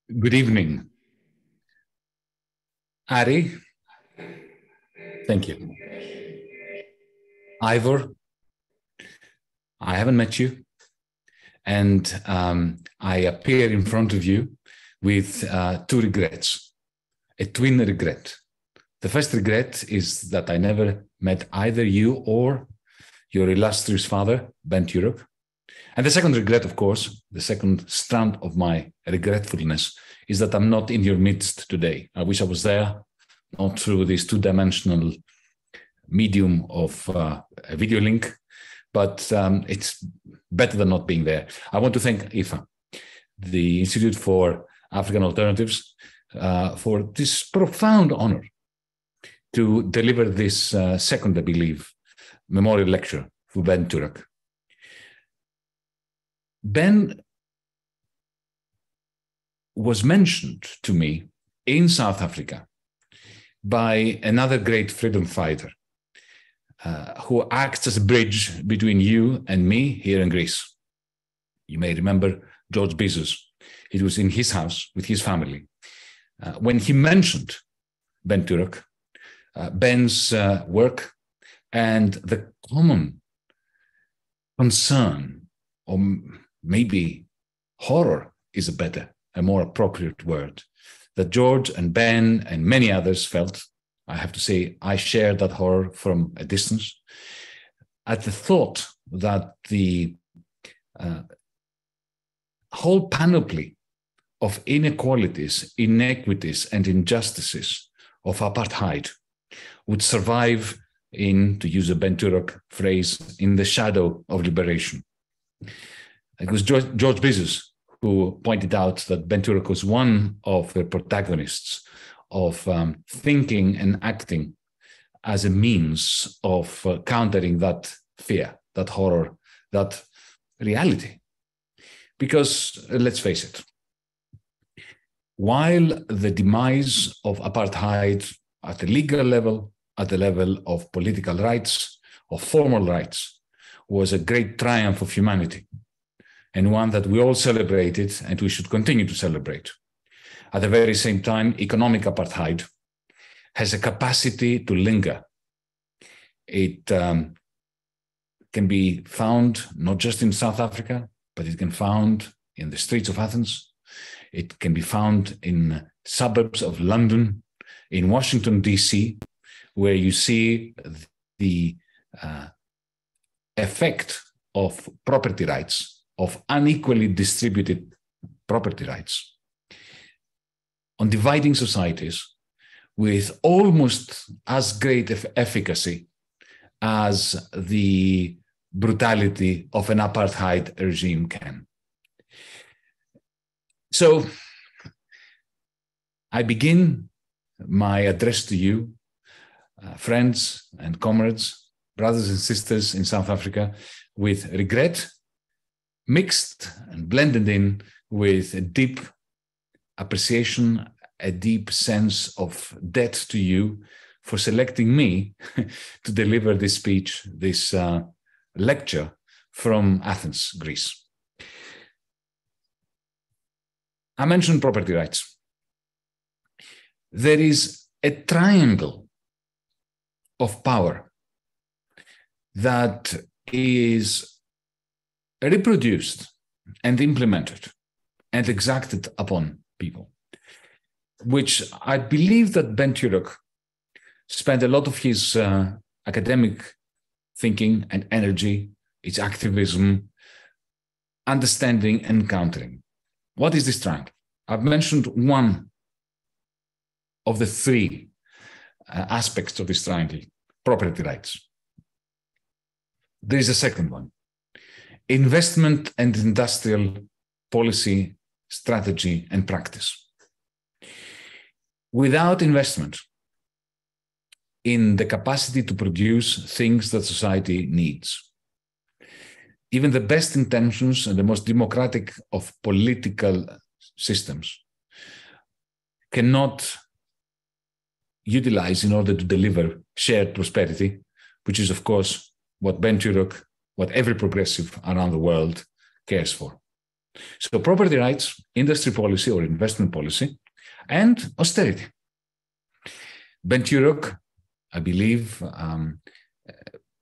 Good evening. Ari, thank you. Ivor, I haven't met you, and I appear in front of you with two regrets, a twin regret. The first regret is that I never met either you or your illustrious father, Ben Turok. And the second regret, of course, the second strand of my regretfulness is that I'm not in your midst today. I wish I was there, not through this two-dimensional medium of a video link, but it's better than not being there. I want to thank IFAA, the Institute for African Alternatives, for this profound honor to deliver this second, I believe, memorial lecture for Ben Turok. Ben was mentioned to me in South Africa by another great freedom fighter who acts as a bridge between you and me here in Greece. You may remember George Bezos. It was in his house with his family. When he mentioned Ben Turok, Ben's work and the common concern, or maybe horror is a more appropriate word, that George and Ben and many others felt. I have to say, I shared that horror from a distance at the thought that the whole panoply of inequalities, inequities, and injustices of apartheid would survive in, to use a Ben Turok phrase, in the shadow of liberation. It was George Bezos who pointed out that Ben Turok was one of the protagonists of thinking and acting as a means of countering that fear, that horror, that reality. Because let's face it, while the demise of apartheid at the legal level, at the level of political rights, of formal rights, was a great triumph of humanity, and one that we all celebrated and we should continue to celebrate. At the very same time, economic apartheid has a capacity to linger. It can be found not just in South Africa, but it can be found in the streets of Athens. It can be found in suburbs of London, in Washington, D.C., where you see the effect of property rights, of unequally distributed property rights, on dividing societies with almost as great efficacy as the brutality of an apartheid regime can. So I begin my address to you, friends and comrades, brothers and sisters in South Africa, with regret, mixed and blended in with a deep appreciation, a deep sense of debt to you for selecting me to deliver this speech, this lecture from Athens, Greece. I mentioned property rights. There is a triangle of power that is reproduced and implemented and exacted upon people, which I believe that Ben Turok spent a lot of his academic thinking and energy, its activism, understanding and countering. What is this triangle? I've mentioned one of the three aspects of this triangle, property rights. There is a second one, investment and industrial policy, strategy, and practice. Without investment in the capacity to produce things that society needs, even the best intentions and the most democratic of political systems cannot utilize in order to deliver shared prosperity, which is, of course, what Ben Turok, what every progressive around the world cares for. So property rights, industry policy or investment policy, and austerity. Ben Turok, I believe,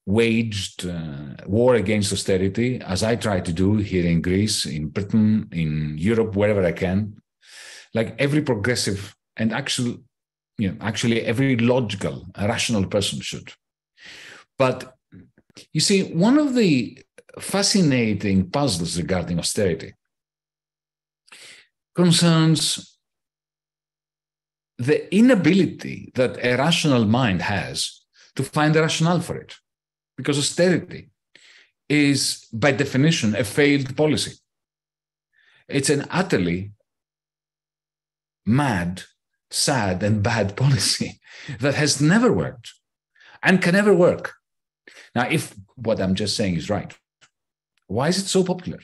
waged war against austerity, as I try to do here in Greece, in Britain, in Europe, wherever I can, like every progressive and actually every logical, rational person should. But you see, one of the fascinating puzzles regarding austerity concerns the inability that a rational mind has to find a rationale for it. Because austerity is, by definition, a failed policy. It's an utterly mad, sad, and bad policy that has never worked and can never work. Now, if what I'm just saying is right, why is it so popular?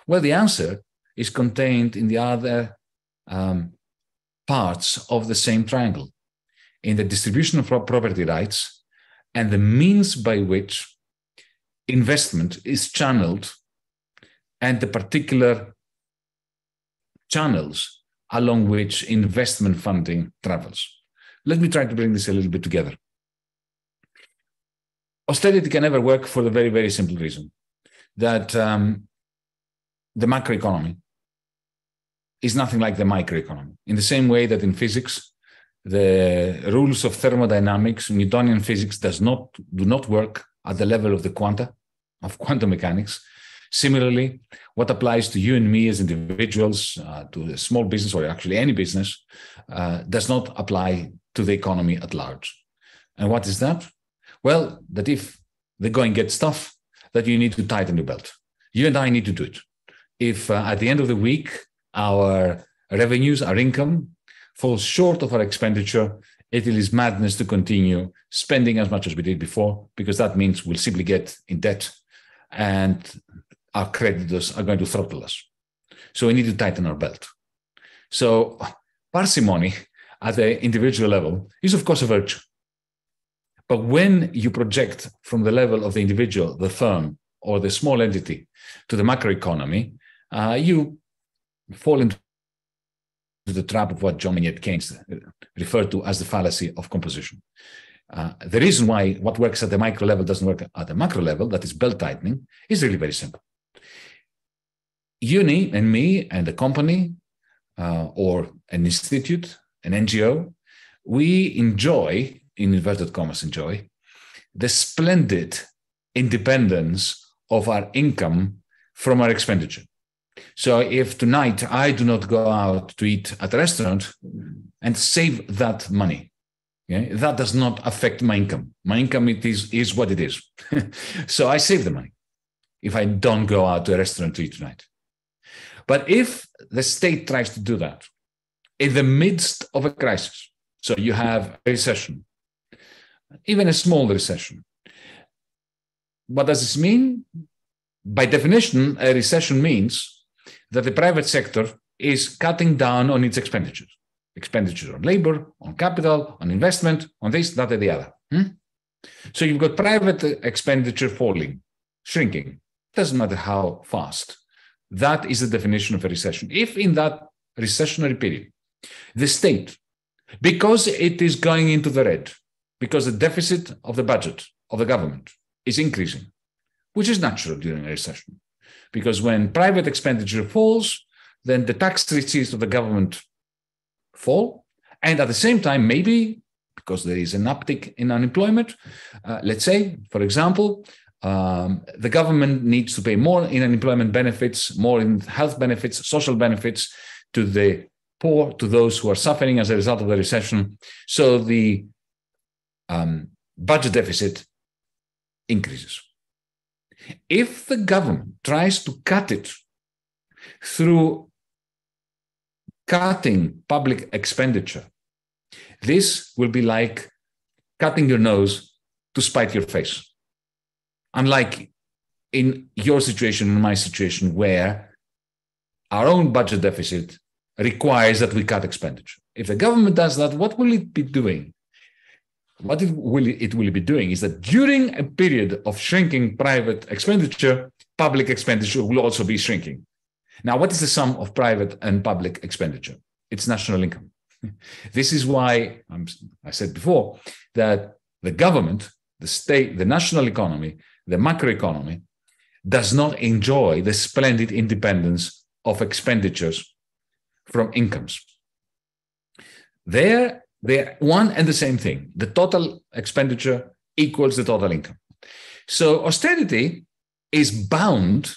Well, the answer is contained in the other parts of the same triangle, in the distribution of property rights and the means by which investment is channeled and the particular channels along which investment funding travels. Let me try to bring this a little bit together. Austerity can never work for the very, very simple reason that the macroeconomy is nothing like the microeconomy. In the same way that in physics, the rules of thermodynamics, Newtonian physics, do not work at the level of the quanta, of quantum mechanics. Similarly, what applies to you and me as individuals, to a small business or actually any business, does not apply to the economy at large. And what is that? Well, that if the going gets tough, that you need to tighten your belt. You and I need to do it. If at the end of the week, our revenues, our income, falls short of our expenditure, it is madness to continue spending as much as we did before, because that means we'll simply get in debt and our creditors are going to throttle us. So we need to tighten our belt. So parsimony at the individual level is, of course, a virtue. But when you project from the level of the individual, the firm, or the small entity to the macroeconomy, you fall into the trap of what John Maynard Keynes referred to as the fallacy of composition. The reason why what works at the micro level doesn't work at the macro level, that is belt tightening, is really very simple. You and me and a company or an institute, an NGO, we enjoy, in inverted commas enjoy, the splendid independence of our income from our expenditure. So if tonight I do not go out to eat at a restaurant and save that money, okay, that does not affect my income. My income is what it is. So I save the money if I don't go out to a restaurant to eat tonight. But if the state tries to do that in the midst of a crisis, so you have a recession, even a small recession, what does this mean? By definition, a recession means that the private sector is cutting down on its expenditures. Expenditures on labor, on capital, on investment, on this, that, and the other. So you've got private expenditure falling, shrinking. Doesn't matter how fast. That is the definition of a recession. If in that recessionary period, the state, because it is going into the red, because the deficit of the budget of the government is increasing, which is natural during a recession. Because when private expenditure falls, then the tax receipts of the government fall. And at the same time, maybe because there is an uptick in unemployment, let's say, for example, the government needs to pay more in unemployment benefits, more in health benefits, social benefits to the poor, to those who are suffering as a result of the recession. So the budget deficit increases. If the government tries to cut it through cutting public expenditure, this will be like cutting your nose to spite your face. Unlike in your situation, in my situation, where our own budget deficit requires that we cut expenditure. If the government does that, what will it be doing? What it will be doing is that during a period of shrinking private expenditure, public expenditure will also be shrinking. Now, what is the sum of private and public expenditure? It's national income. This is why I said before that the government, the state, the national economy, the macroeconomy does not enjoy the splendid independence of expenditures from incomes. They're one and the same thing. The total expenditure equals the total income. So austerity is bound,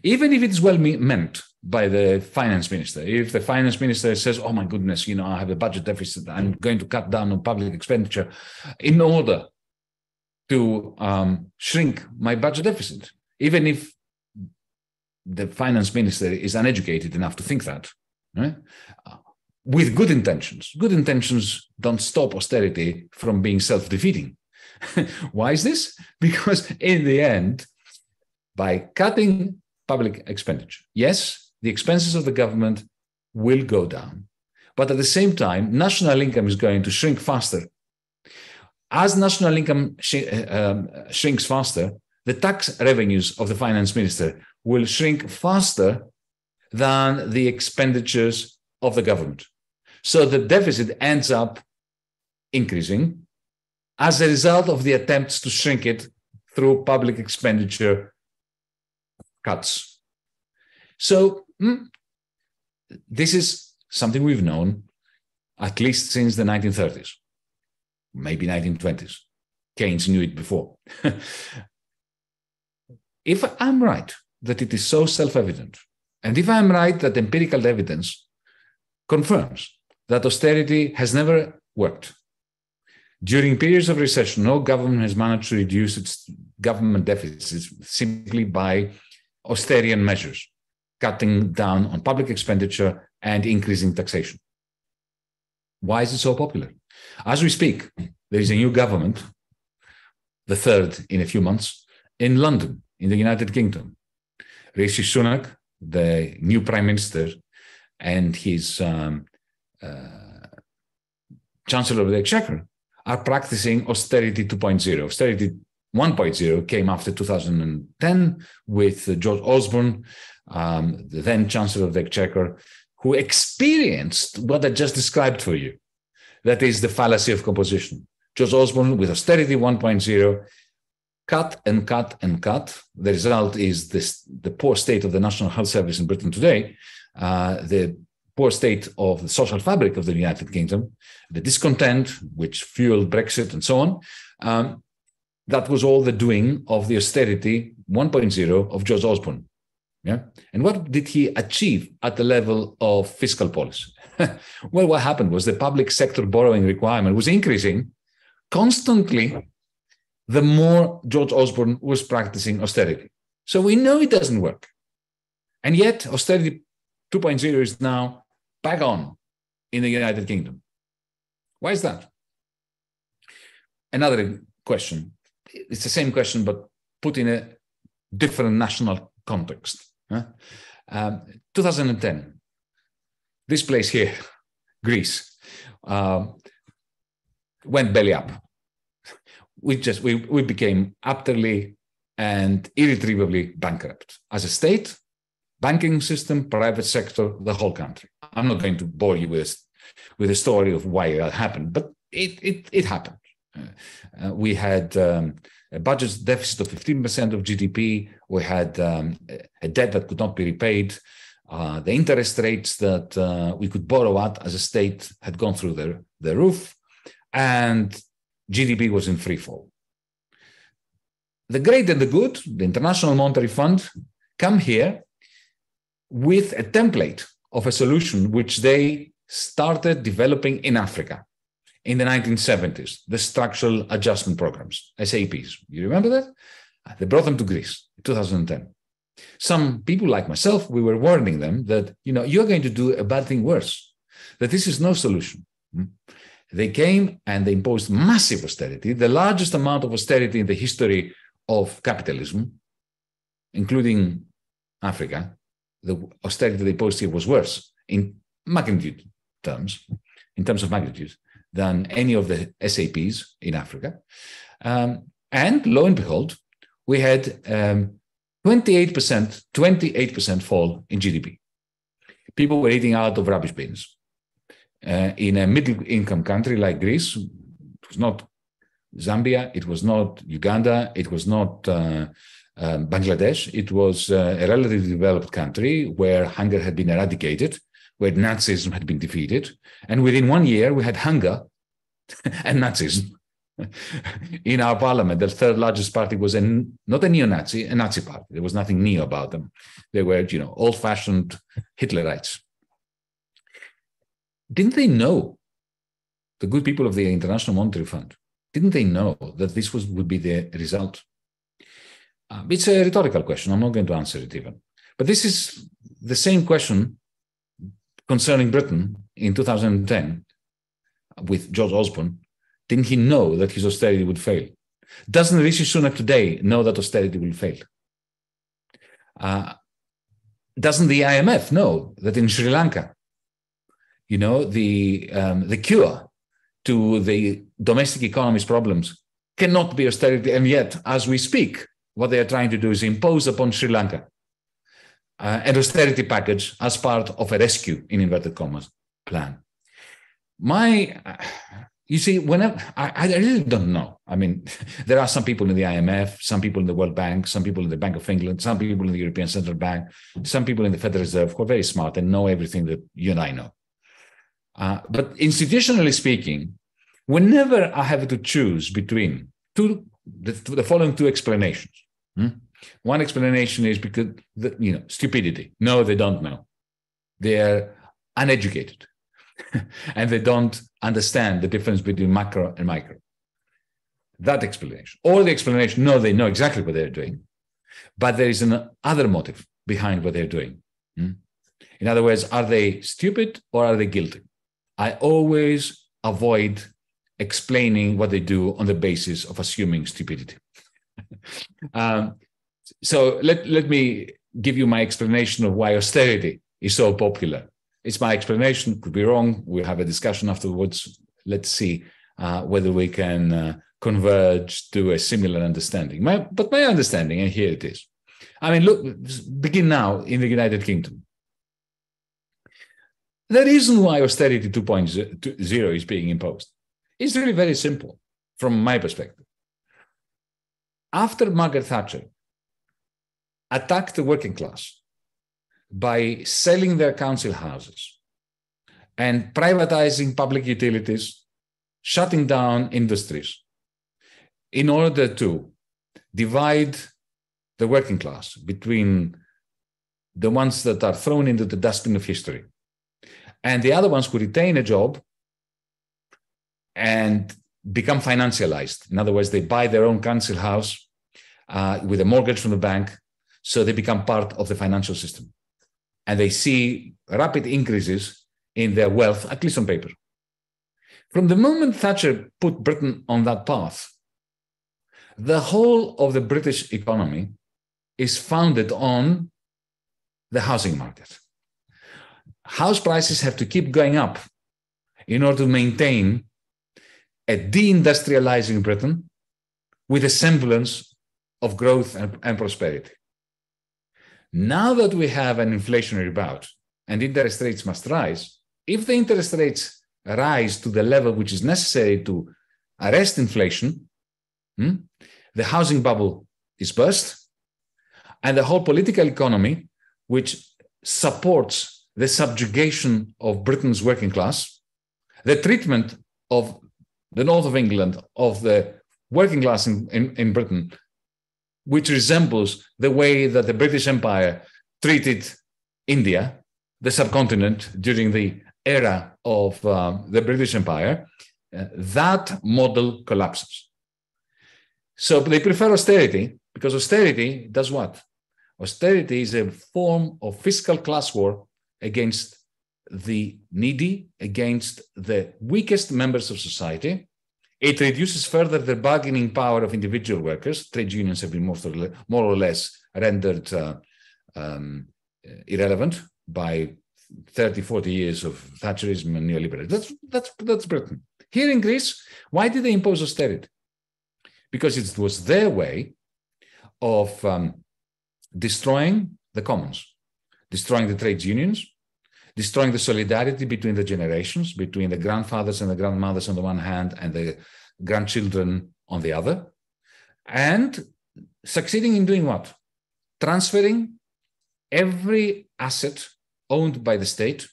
even if it's well meant by the finance minister. If the finance minister says, oh my goodness, I have a budget deficit, I'm going to cut down on public expenditure in order to shrink my budget deficit, even if the finance minister is uneducated enough to think that, right? With good intentions. Good intentions don't stop austerity from being self-defeating. Why is this? Because in the end, by cutting public expenditure, yes, the expenses of the government will go down, but at the same time, national income is going to shrink faster. As national income shrinks faster, the tax revenues of the finance minister will shrink faster than the expenditures of the government. So the deficit ends up increasing as a result of the attempts to shrink it through public expenditure cuts. So this is something we've known at least since the 1930s, maybe 1920s. Keynes knew it before. If I'm right that it is so self-evident, and if I'm right that empirical evidence confirms that austerity has never worked, during periods of recession, no government has managed to reduce its government deficits simply by austerian measures, cutting down on public expenditure and increasing taxation. Why is it so popular? As we speak, there is a new government, the third in a few months, in London, in the United Kingdom. Rishi Sunak, the new prime minister, and his chancellor of the exchequer are practicing austerity 2.0. Austerity 1.0 came after 2010 with George Osborne, the then chancellor of the exchequer, who experienced what I just described for you. That is the fallacy of composition. George Osborne with austerity 1.0, cut and cut and cut. The result is the poor state of the National Health Service in Britain today, the poor state of the social fabric of the United Kingdom, the discontent which fueled Brexit and so on. That was all the doing of the austerity 1.0 of George Osborne. Yeah? And what did he achieve at the level of fiscal policy? Well, what happened was the public sector borrowing requirement was increasing constantly the more George Osborne was practicing austerity. So we know it doesn't work. And yet austerity 2.0 is now back on in the United Kingdom. Why is that? Another question. It's the same question, but put in a different national context. 2010, this place here, Greece, went belly up. We became utterly and irretrievably bankrupt as a state, banking system, private sector, the whole country. I'm not going to bore you with the story of why that happened, but it happened. We had a budget deficit of 15% of GDP. We had a debt that could not be repaid. The interest rates that we could borrow at as a state had gone through the roof, and GDP was in free fall. The great and the good, the International Monetary Fund, come here with a template of a solution which they started developing in Africa in the 1970s, the structural adjustment programs, SAPs. You remember that? They brought them to Greece in 2010. Some people like myself, we were warning them that, you're going to do a bad thing worse, that this is no solution. They came and they imposed massive austerity, the largest amount of austerity in the history of capitalism, including Africa. The austerity they imposed here was worse in magnitude terms, in terms of magnitude, than any of the SAPs in Africa. And lo and behold, we had 28% fall in GDP. People were eating out of rubbish bins. In a middle-income country like Greece, it was not Zambia, it was not Uganda, it was not Bangladesh. It was a relatively developed country where hunger had been eradicated, where Nazism had been defeated. And within 1 year, we had hunger and Nazism. In our parliament, the third largest party was not a neo-Nazi, a Nazi party. There was nothing neo about them. They were, old-fashioned Hitlerites. Didn't they know, the good people of the International Monetary Fund, didn't they know that this would be the result? It's a rhetorical question. I'm not going to answer it even. But this is the same question concerning Britain in 2010 with George Osborne. Didn't he know that his austerity would fail? Doesn't Rishi Sunak today know that austerity will fail? Doesn't the IMF know that in Sri Lanka, the cure to the domestic economy's problems cannot be austerity, and yet, as we speak, what they are trying to do is impose upon Sri Lanka an austerity package as part of a rescue, in inverted commas, plan. You see, I really don't know. I mean, there are some people in the IMF, some people in the World Bank, some people in the Bank of England, some people in the European Central Bank, some people in the Federal Reserve who are very smart and know everything that you and I know. But institutionally speaking, whenever I have to choose between the following two explanations. One explanation is because, stupidity. No, they don't know. They're uneducated. And they don't understand the difference between macro and micro. That explanation. Or the explanation, no, they know exactly what they're doing. But there is another motive behind what they're doing. In other words, are they stupid or are they guilty? I always avoid explaining what they do on the basis of assuming stupidity. So let me give you my explanation of why austerity is so popular. It's my explanation, could be wrong. We'll have a discussion afterwards. Let's see whether we can converge to a similar understanding. But my understanding, and here it is. I mean, look, begin now in the United Kingdom. The reason why austerity 2.0 is being imposed is really very simple from my perspective. After Margaret Thatcher attacked the working class by selling their council houses and privatizing public utilities, shutting down industries in order to divide the working class between the ones that are thrown into the dustbin of history and the other ones who retain a job and become financialized. In other words, they buy their own council house with a mortgage from the bank, so they become part of the financial system. And they see rapid increases in their wealth, at least on paper. From the moment Thatcher put Britain on that path, the whole of the British economy is founded on the housing market. House prices have to keep going up in order to maintain a deindustrializing Britain with a semblance of growth and prosperity. Now that we have an inflationary bout and interest rates must rise, if the interest rates rise to the level which is necessary to arrest inflation, the housing bubble is burst, and the whole political economy, which supports the subjugation of Britain's working class, the treatment of the north of England, of the working class in Britain, which resembles the way that the British Empire treated India, the subcontinent, during the era of the British Empire, that model collapses. So they prefer austerity because austerity does what? Austerity is a form of fiscal class war against the needy, against the weakest members of society. It reduces further the bargaining power of individual workers. Trade unions have been more or less rendered irrelevant by 30, 40 years of Thatcherism and neoliberalism. That's Britain. Here in Greece, why did they impose austerity? Because it was their way of destroying the commons, destroying the trade unions, destroying the solidarity between the generations, between the grandfathers and the grandmothers on the one hand and the grandchildren on the other, and succeeding in doing what? Transferring every asset owned by the state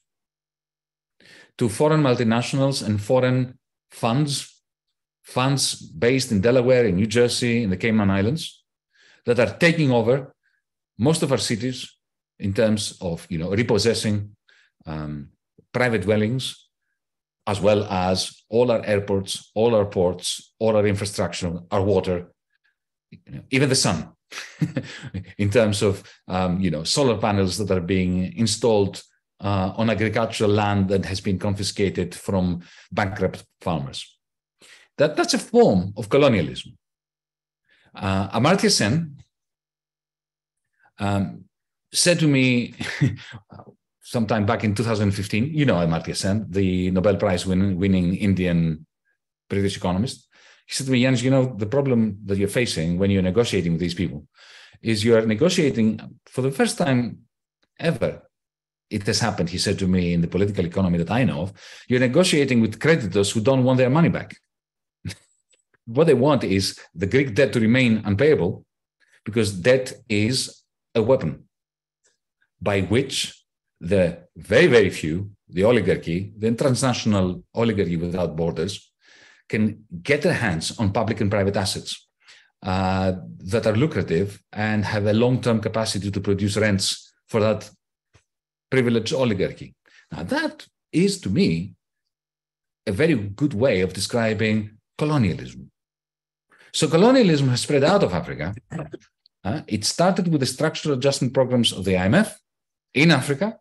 to foreign multinationals and foreign funds based in Delaware, in New Jersey, in the Cayman Islands, that are taking over most of our cities in terms of repossessing private dwellings, as well as all our airports, all our ports, all our infrastructure, our water, even the sun, in terms of solar panels that are being installed on agricultural land that has been confiscated from bankrupt farmers. That's a form of colonialism. Amartya Sen said to me sometime back in 2015, Amartya Sen, the Nobel Prize winning Indian British economist. He said to me, Yanis, the problem that you're facing when you're negotiating with these people is you're negotiating for the first time ever. It has happened, he said to me, in the political economy that I know of. You're negotiating with creditors who don't want their money back. What they want is the Greek debt to remain unpayable, because debt is a weapon by which the very, very few, the oligarchy, the transnational oligarchy without borders, can get their hands on public and private assets that are lucrative and have a long-term capacity to produce rents for that privileged oligarchy. Now, that is, to me, a very good way of describing colonialism. So colonialism has spread out of Africa. It started with the structural adjustment programs of the IMF in Africa.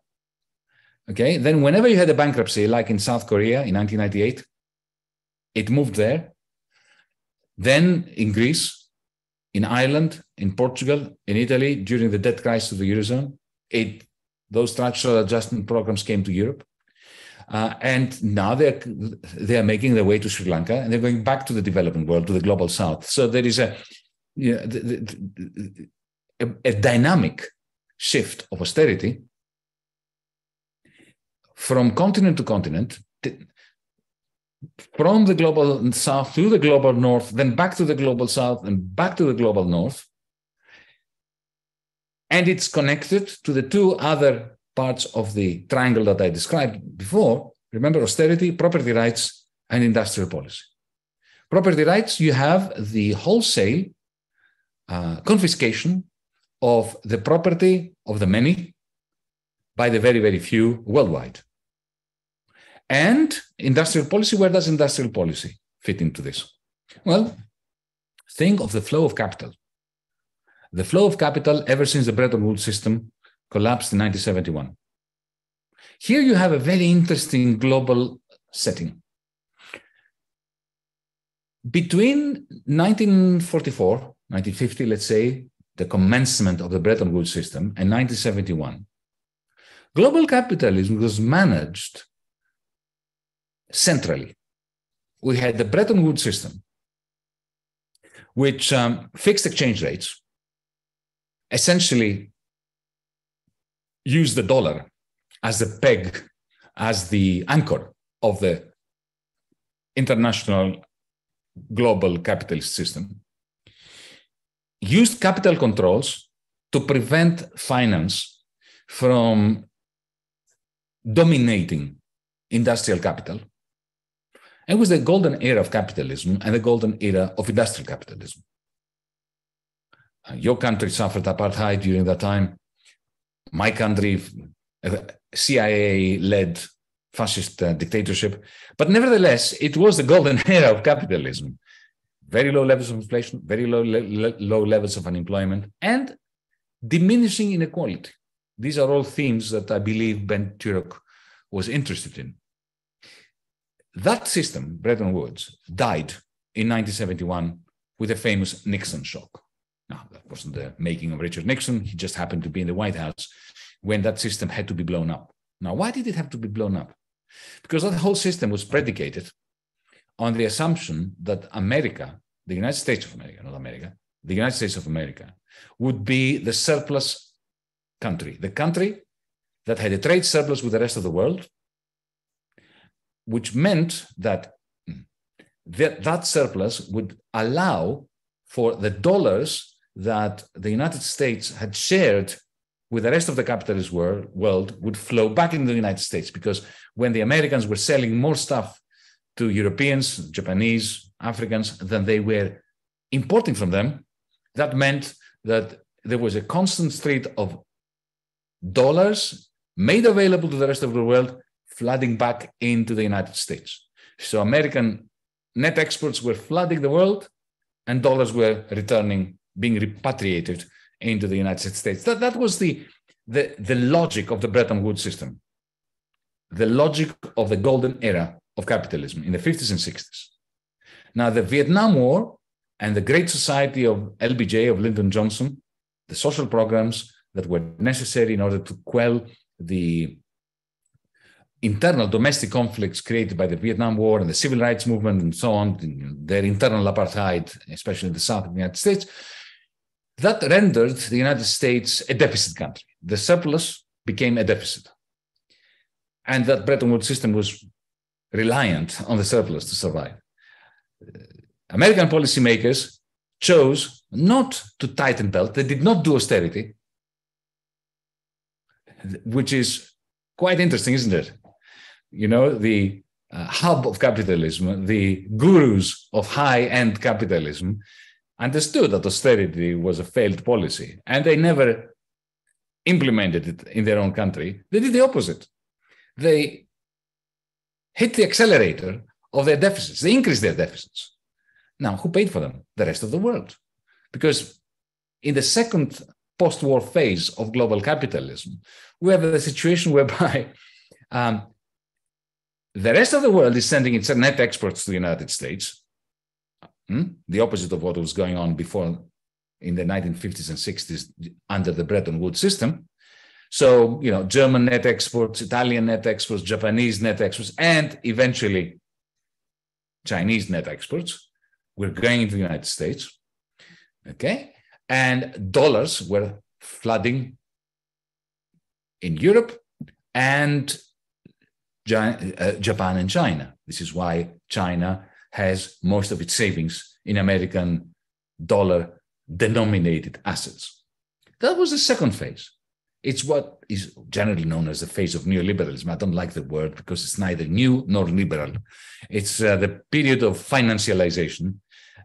Okay, then whenever you had a bankruptcy, like in South Korea in 1998, it moved there. Then in Greece, in Ireland, in Portugal, in Italy, during the debt crisis of the Eurozone, those structural adjustment programs came to Europe. And now they're making their way to Sri Lanka, and they're going back to the developing world, to the global south. So there is a dynamic shift of austerity from continent to continent, from the global south to the global north, then back to the global south and back to the global north. And it's connected to the two other parts of the triangle that I described before. Remember, austerity, property rights, and industrial policy. Property rights, you have the wholesale confiscation of the property of the many by the very, very few worldwide. And industrial policy, where does industrial policy fit into this? Well, think of the flow of capital. The flow of capital ever since the Bretton Woods system collapsed in 1971. Here you have a very interesting global setting. Between 1944, 1950, let's say, the commencement of the Bretton Woods system, and 1971, global capitalism was managed centrally. We had the Bretton Woods system, which fixed exchange rates, essentially used the dollar as the peg, as the anchor of the international global capitalist system, used capital controls to prevent finance from dominating industrial capital. It was the golden era of capitalism and the golden era of industrial capitalism. Your country suffered apartheid during that time. My country, CIA-led fascist dictatorship. But nevertheless, it was the golden era of capitalism. Very low levels of inflation, very low levels of unemployment, and diminishing inequality. These are all themes that I believe Ben Turok was interested in. That system, Bretton Woods, died in 1971 with a famous Nixon shock. Now, that wasn't the making of Richard Nixon. He just happened to be in the White House when that system had to be blown up. Now, why did it have to be blown up? Because that whole system was predicated on the assumption that America, the United States of America, not America, the United States of America, would be the surplus country, the country that had a trade surplus with the rest of the world, which meant that that surplus would allow for the dollars that the United States had shared with the rest of the capitalist world would flow back into the United States. Because when the Americans were selling more stuff to Europeans, Japanese, Africans than they were importing from them, that meant that there was a constant stream of dollars made available to the rest of the world flooding back into the United States. So American net exports were flooding the world and dollars were returning, being repatriated into the United States. That was the logic of the Bretton Woods system, the logic of the golden era of capitalism in the 50s and 60s. Now, the Vietnam War and the Great Society of LBJ, of Lyndon Johnson, the social programs that were necessary in order to quell the internal domestic conflicts created by the Vietnam War and the civil rights movement and so on, their internal apartheid, especially in the South of the United States, that rendered the United States a deficit country. The surplus became a deficit. And that Bretton Woods system was reliant on the surplus to survive. American policymakers chose not to tighten belt. They did not do austerity, which is quite interesting, isn't it? You know, the hub of capitalism, the gurus of high-end capitalism, understood that austerity was a failed policy, and they never implemented it in their own country. They did the opposite. They hit the accelerator of their deficits. They increased their deficits. Now, who paid for them? The rest of the world. Because in the second post-war phase of global capitalism, we have a situation whereby the rest of the world is sending its net exports to the United States, the opposite of what was going on before in the 1950s and 60s under the Bretton Woods system. So, you know, German net exports, Italian net exports, Japanese net exports, and eventually Chinese net exports were going into the United States, okay? And dollars were flooding in Europe and Japan and China. This is why China has most of its savings in American dollar-denominated assets. That was the second phase. It's what is generally known as the phase of neoliberalism. I don't like the word because it's neither new nor liberal. It's the period of financialization.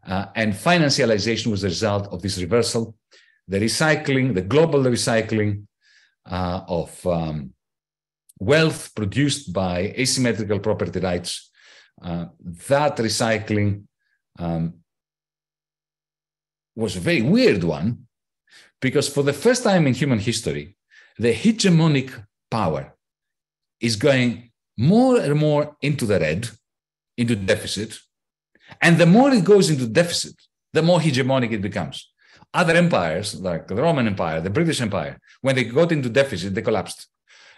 And financialization was the result of this reversal, the recycling, the global recycling of wealth produced by asymmetrical property rights. That recycling was a very weird one, because for the first time in human history, the hegemonic power is going more and more into the red, into deficit. And the more it goes into deficit, the more hegemonic it becomes. Other empires, like the Roman Empire, the British Empire, when they got into deficit, they collapsed.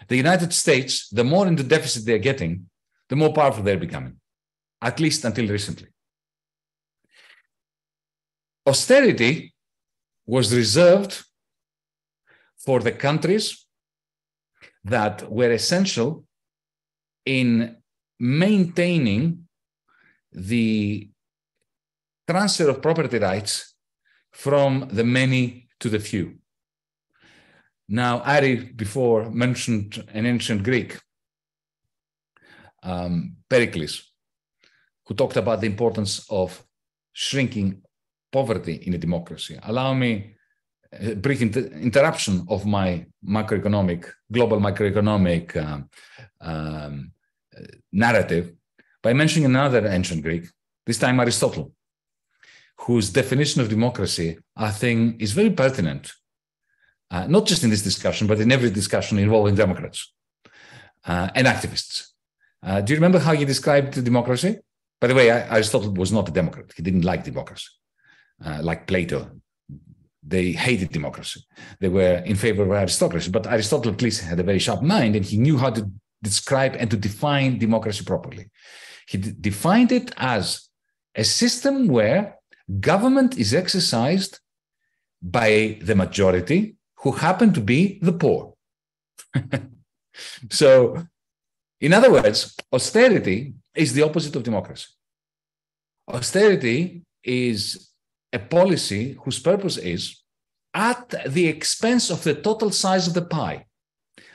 The United States, the more into deficit they're getting, the more powerful they're becoming, at least until recently. Austerity was reserved for the countries that were essential in maintaining the transfer of property rights from the many to the few. Now, Ari before mentioned an ancient Greek, Pericles, who talked about the importance of shrinking poverty in a democracy. Allow me a brief interruption of my global macroeconomic narrative by mentioning another ancient Greek, this time Aristotle, whose definition of democracy, I think, is very pertinent, not just in this discussion, but in every discussion involving Democrats and activists. Do you remember how he described democracy? By the way, Aristotle was not a Democrat. He didn't like democracy, like Plato. They hated democracy. They were in favor of aristocracy. But Aristotle at least had a very sharp mind, and he knew how to describe and to define democracy properly. He defined it as a system where government is exercised by the majority, who happen to be the poor. So, in other words, austerity is the opposite of democracy. Austerity is a policy whose purpose is at the expense of the total size of the pie,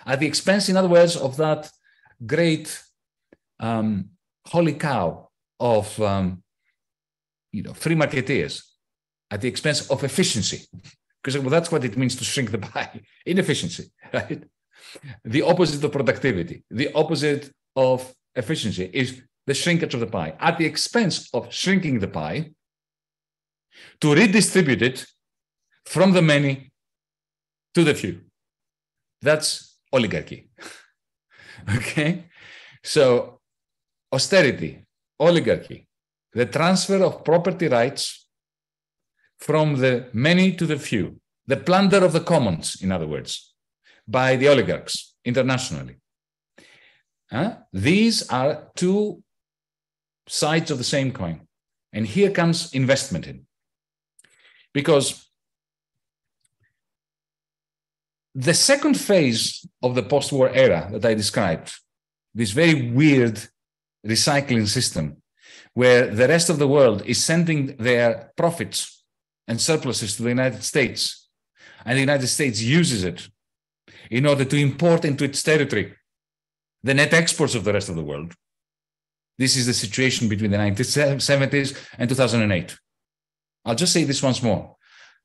at the expense, in other words, of that great holy cow of free marketeers, at the expense of efficiency, because that's what it means to shrink the pie, inefficiency, right? The opposite of productivity, the opposite of efficiency is the shrinkage of the pie, at the expense of shrinking the pie to redistribute it from the many to the few. That's oligarchy. Okay? So austerity, oligarchy, the transfer of property rights from the many to the few, the plunder of the commons, in other words, by the oligarchs internationally. These are two sides of the same coin. And here comes investment in. Because the second phase of the post-war era that I described, this very weird recycling system, where the rest of the world is sending their profits and surpluses to the United States, and the United States uses it in order to import into its territory the net exports of the rest of the world. This is the situation between the 1970s and 2008. I'll just say this once more.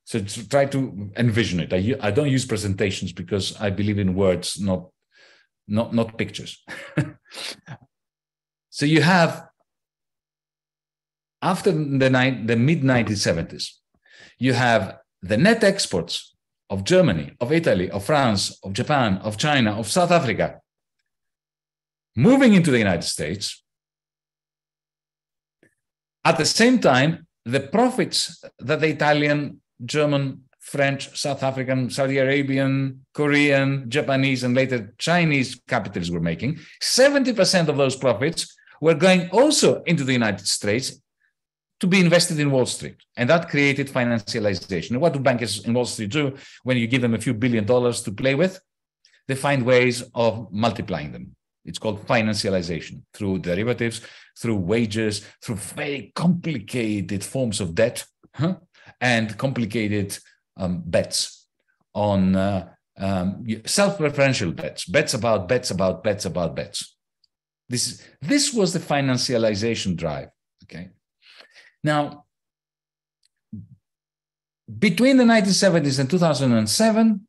So try to envision it. I don't use presentations because I believe in words, not pictures. So you have, after the mid-1970s, you have the net exports of Germany, of Italy, of France, of Japan, of China, of South Africa, moving into the United States. At the same time, the profits that the Italian, German, French, South African, Saudi Arabian, Korean, Japanese, and later Chinese capitalists were making, 70% of those profits were going also into the United States to be invested in Wall Street. And that created financialization. And what do bankers in Wall Street do when you give them a few $1 billion to play with? They find ways of multiplying them. It's called financialization, through derivatives, through wages, through very complicated forms of debt, and complicated bets on self-referential bets, bets about bets about bets about bets. This was the financialization drive. Okay. Now, between the 1970s and 2007,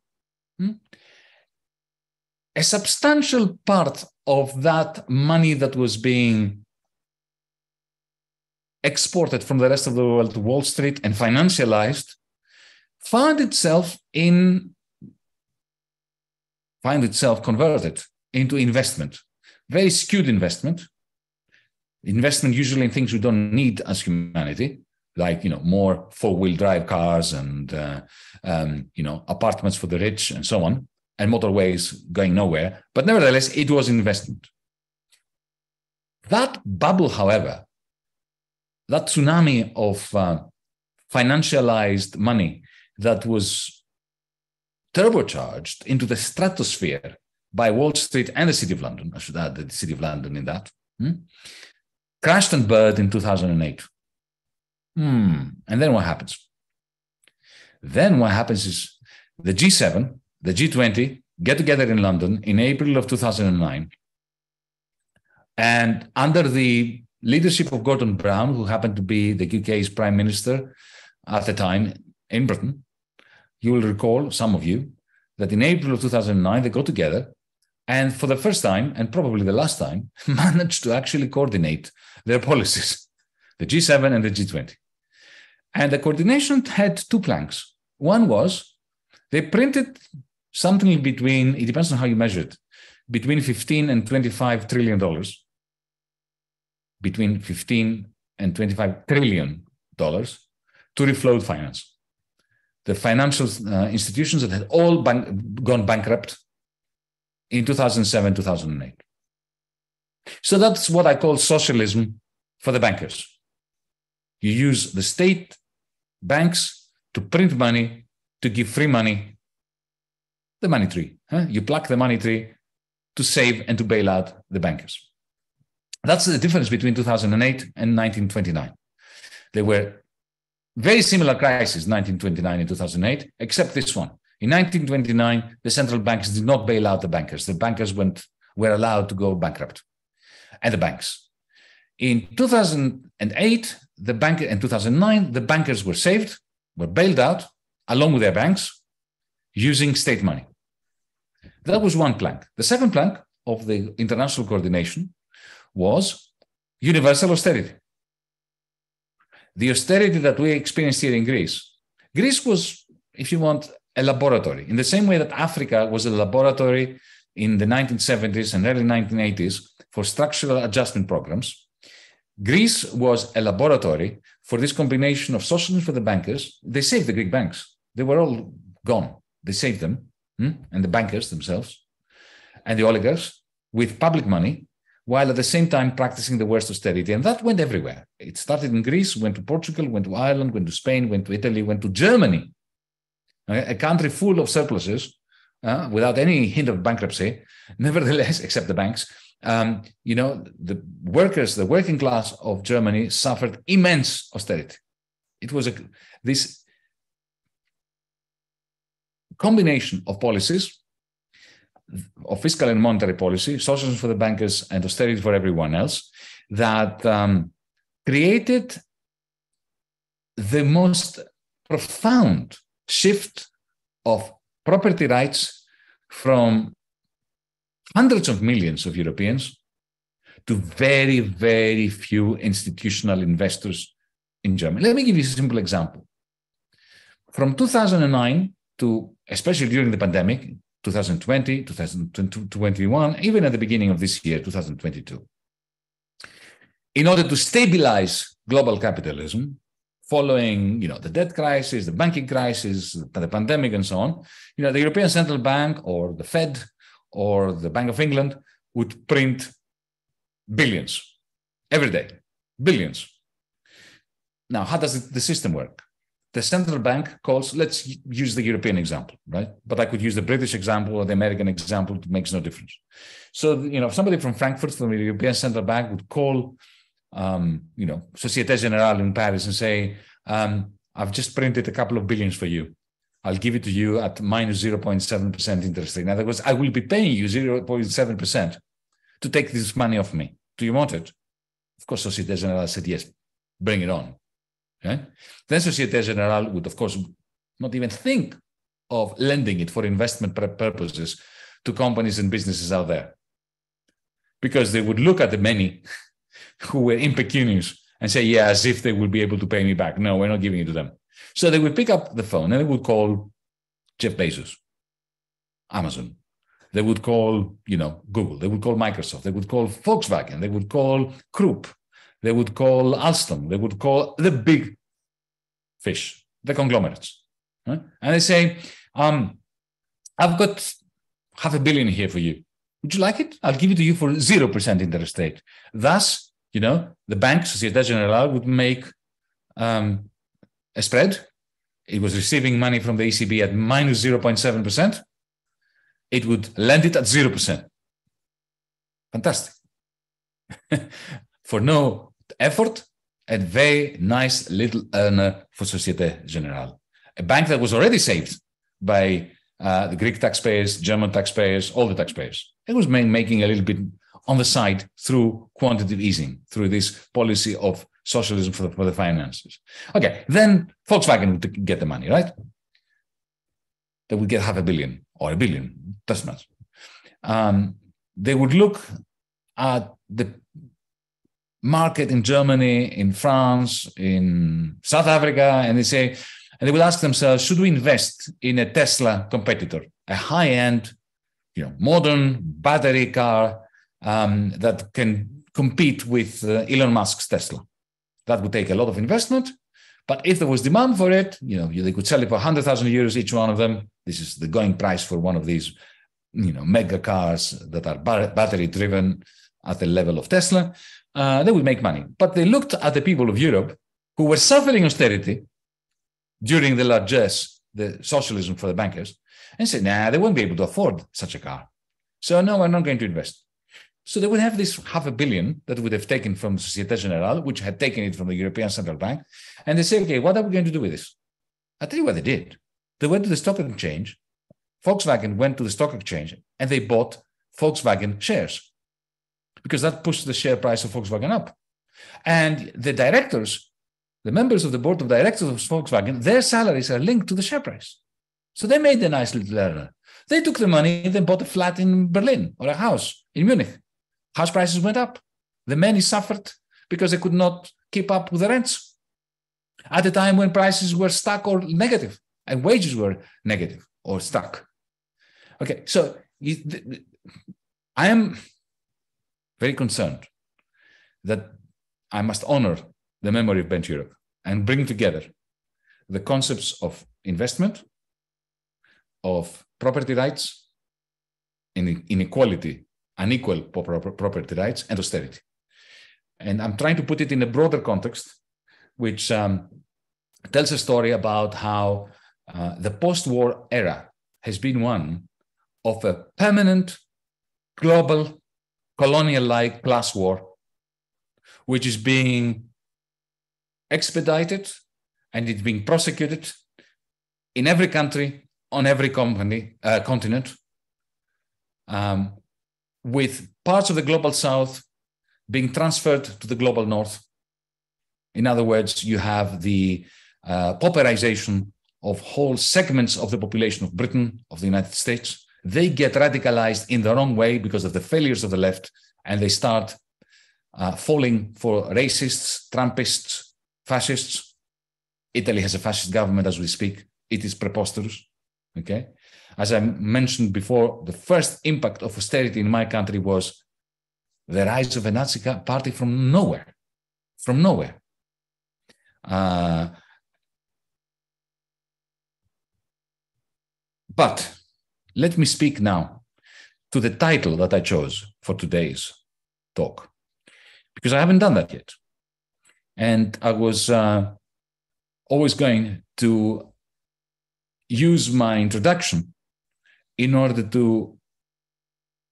a substantial part of that money that was being exported from the rest of the world to Wall Street and financialized found itself converted into investment, very skewed investment usually in things we don't need as humanity, like more four-wheel drive cars and apartments for the rich and so on, and motorways going nowhere. But nevertheless, it was investment. That bubble, however, that tsunami of financialized money that was turbocharged into the stratosphere by Wall Street and the City of London, I should add the City of London in that, crashed and burned in 2008. And then what happens? Then what happens is the G7, the G20 get together in London in April of 2009. And under the leadership of Gordon Brown, who happened to be the UK's Prime Minister at the time in Britain, you will recall, some of you, that in April of 2009, they got together and for the first time, and probably the last time, managed to actually coordinate their policies, the G7 and the G20. And the coordination had two planks. One was they printed something between, it depends on how you measure it, between $15 and $25 trillion, between $15 and $25 trillion to refloat finance. The financial institutions that had all gone bankrupt in 2007, 2008. So that's what I call socialism for the bankers. You use the state banks to print money to give free money, the money tree. You pluck the money tree to save and to bail out the bankers. That's the difference between 2008 and 1929. There were very similar crises, 1929 and 2008, except this one. In 1929, the central banks did not bail out the bankers. The bankers were allowed to go bankrupt, and the banks. In 2008, and 2009, the bankers were saved, were bailed out, along with their banks, using state money. That was one plank. The second plank of the international coordination was universal austerity. The austerity that we experienced here in Greece. Greece was, if you want, a laboratory, in the same way that Africa was a laboratory in the 1970s and early 1980s for structural adjustment programs. Greece was a laboratory for this combination of socialism for the bankers. They saved the Greek banks. They were all gone. They saved them, and the bankers themselves, and the oligarchs, with public money, while at the same time practicing the worst austerity. And that went everywhere. It started in Greece, went to Portugal, went to Ireland, went to Spain, went to Italy, went to Germany, a country full of surpluses, without any hint of bankruptcy. Nevertheless, except the banks, the workers, the working class of Germany suffered immense austerity. It was this combination of policies, of fiscal and monetary policy, socialism for the bankers and austerity for everyone else, that created the most profound shift of property rights from hundreds of millions of Europeans to very, very few institutional investors in Germany. Let me give you a simple example. From 2009 to, especially during the pandemic, 2020, 2021, even at the beginning of this year, 2022, in order to stabilize global capitalism, following the debt crisis, the banking crisis, the pandemic, and so on, the European Central Bank or the Fed or the Bank of England would print billions every day, billions. Now, how does the system work? The central bank calls, let's use the European example, right? But I could use the British example or the American example, it makes no difference. So, if somebody from Frankfurt, from the European Central Bank would call, Société Générale in Paris and say, I've just printed a couple of billions for you. I'll give it to you at minus 0.7% interest rate. In other words, I will be paying you 0.7% to take this money off me. Do you want it? Of course, Société Générale said, yes, bring it on. Okay? Then Société Générale would, of course, not even think of lending it for investment purposes to companies and businesses out there, because they would look at the many who were impecunious and say, yeah, as if they would be able to pay me back. No, we're not giving it to them. So they would pick up the phone and they would call Jeff Bezos, Amazon. They would call, Google. They would call Microsoft. They would call Volkswagen. They would call Krupp. They would call Alstom. They would call the big fish, the conglomerates. And they say, I've got $500 million here for you. Would you like it? I'll give it to you for 0% interest rate. Thus, the bank, Société Générale, would make a spread. It was receiving money from the ECB at minus 0.7%. It would lend it at 0%. Fantastic. For no effort, a very nice little earner for Société Générale. A bank that was already saved by the Greek taxpayers, German taxpayers, all the taxpayers. It was making a little bit on the side through quantitative easing, through this policy of socialism for the finances. Okay, then Volkswagen would get the money, right? They would get $500 million or $1 billion, doesn't matter. They would look at the market in Germany, in France, in South Africa, and they would ask themselves, should we invest in a Tesla competitor, a high-end, modern battery car that can compete with Elon Musk's Tesla? That would take a lot of investment, but if there was demand for it, they could sell it for 100,000 euros each one of them. This is the going price for one of these, mega cars that are battery-driven at the level of Tesla. They would make money. But they looked at the people of Europe who were suffering austerity during the largesse the socialism for the bankers, and said, nah, they won't be able to afford such a car. So no, we're not going to invest. So they would have this $500 million that would have taken from Société Générale, which had taken it from the European Central Bank. And they say, okay, what are we going to do with this? I'll tell you what they did. They went to the stock exchange. Volkswagen went to the stock exchange and they bought Volkswagen shares because that pushed the share price of Volkswagen up. And the directors, the members of the board of directors of Volkswagen, their salaries are linked to the share price. So they made a nice little error. They took the money and then bought a flat in Berlin or a house in Munich. House prices went up. The many suffered because they could not keep up with the rents at a time when prices were stuck or negative and wages were negative or stuck. Okay, so I am very concerned that I must honor the memory of Ben Turok and bring together the concepts of investment, of property rights, inequality, unequal property rights, and austerity. And I'm trying to put it in a broader context, which tells a story about how the post-war era has been one of a permanent, global, colonial-like class war, which is being expedited and it's being prosecuted in every country, on every continent, with parts of the global south being transferred to the global north. In other words, you have the pauperization of whole segments of the population of Britain, of the United States. They get radicalized in the wrong way because of the failures of the left, and they start falling for racists, Trumpists, fascists. Italy has a fascist government as we speak. It is preposterous. Okay, as I mentioned before, the first impact of austerity in my country was the rise of a Nazi party from nowhere, But let me speak now to the title that I chose for today's talk, because I haven't done that yet. And I was always going to use my introduction in order to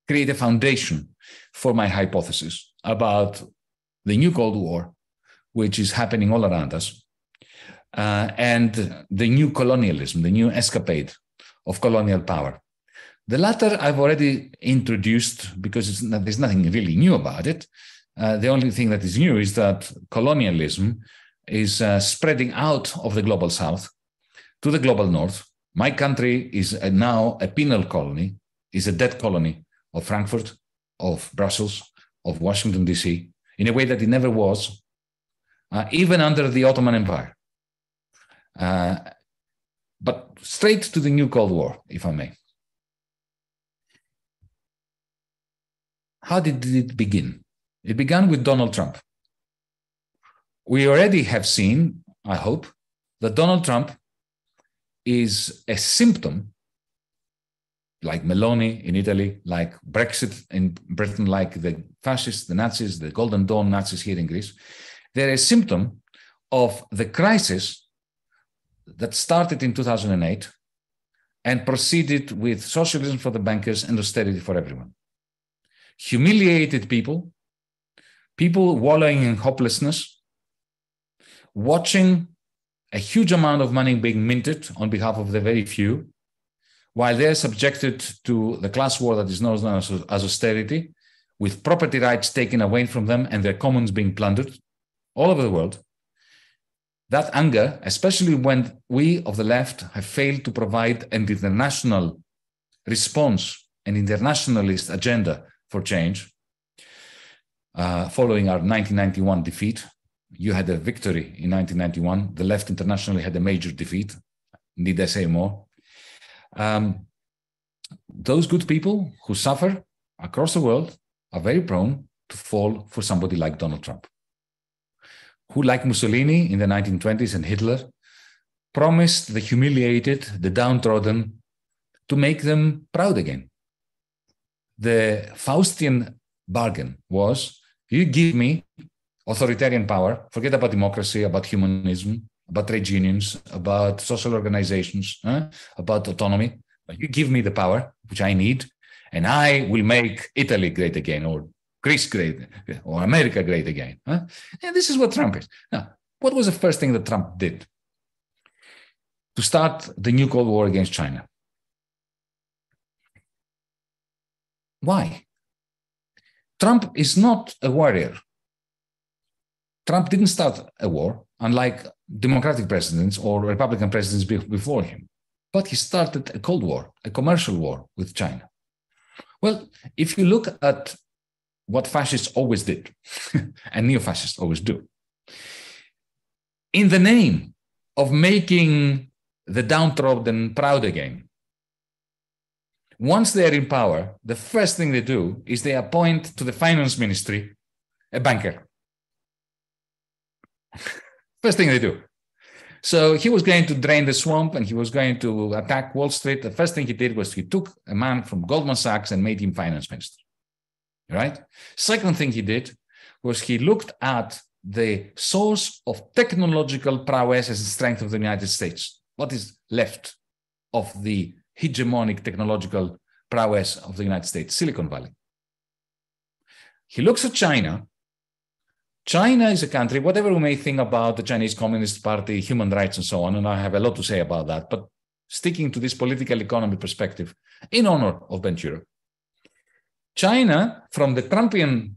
create a foundation for my hypothesis about the new Cold War, which is happening all around us, and the new colonialism, the new escapade of colonial power. The latter I've already introduced because there's nothing really new about it. The only thing that is new is that colonialism is spreading out of the global south to the global north. My country is now a penal colony, is a debt colony of Frankfurt, of Brussels, of Washington, D.C., in a way that it never was, even under the Ottoman Empire. But straight to the new Cold War, if I may. How did it begin? It began with Donald Trump. We already have seen, I hope, that Donald Trump is a symptom, like Meloni in Italy, like Brexit in Britain, like the fascists, the Nazis, the Golden Dawn Nazis here in Greece. They're a symptom of the crisis that started in 2008 and proceeded with socialism for the bankers and austerity for everyone. Humiliated people, people wallowing in hopelessness, watching a huge amount of money being minted on behalf of the very few, while they're subjected to the class war that is known as austerity, with property rights taken away from them and their commons being plundered all over the world. That anger, especially when we of the left have failed to provide an international response, an internationalist agenda for change, following our 1991 defeat. You had a victory in 1991. The left internationally had a major defeat. Need I say more? Those good people who suffer across the world are very prone to fall for somebody like Donald Trump, who, like Mussolini in the 1920s and Hitler, promised the humiliated, the downtrodden, to make them proud again. The Faustian bargain was, you give me authoritarian power, forget about democracy, about humanism, about trade unions, about social organizations, about autonomy. You give me the power, which I need, and I will make Italy great again, or Greece great, or America great again. And this is what Trump is. Now, what was the first thing that Trump did? To start the new Cold War against China. Why? Trump is not a warrior. Trump didn't start a war, unlike Democratic presidents or Republican presidents before him. But he started a Cold War, a commercial war with China. Well, if you look at what fascists always did, and neo-fascists always do, in the name of making the downtrodden proud again, once they're in power, the first thing they do is they appoint to the finance ministry a banker. First thing they do. So he was going to drain the swamp and he was going to attack Wall Street. The first thing he did was he took a man from Goldman Sachs and made him finance minister. Right? Second thing he did was he looked at the source of technological prowess as the strength of the United States. What is left of the hegemonic technological prowess of the United States? Silicon Valley. He looks at China. China is a country, whatever we may think about the Chinese Communist Party, human rights, and so on, and I have a lot to say about that, but sticking to this political economy perspective, in honor of Ben Turok, China, from the Trumpian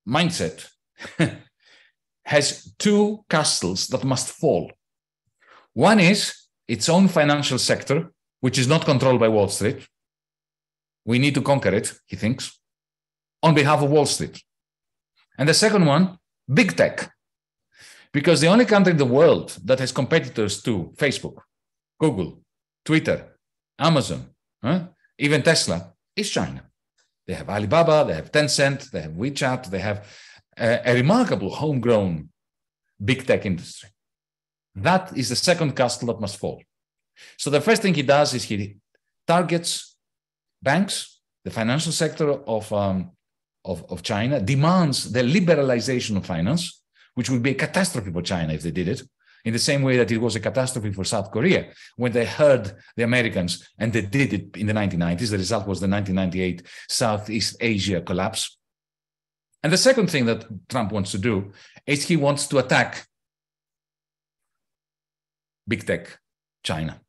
mindset, has two castles that must fall. One is its own financial sector, which is not controlled by Wall Street. We need to conquer it, he thinks, on behalf of Wall Street. And the second one, big tech, because the only country in the world that has competitors to Facebook, Google, Twitter, Amazon, even Tesla, is China. They have Alibaba, they have Tencent, they have WeChat, they have a remarkable homegrown big tech industry. That is the second castle that must fall. So the first thing he does is he targets banks, the financial sector of China, demands the liberalization of finance, which would be a catastrophe for China if they did it, in the same way that it was a catastrophe for South Korea when they heard the Americans and they did it in the 1990s. The result was the 1998 Southeast Asia collapse. And the second thing that Trump wants to do is he wants to attack big tech, China,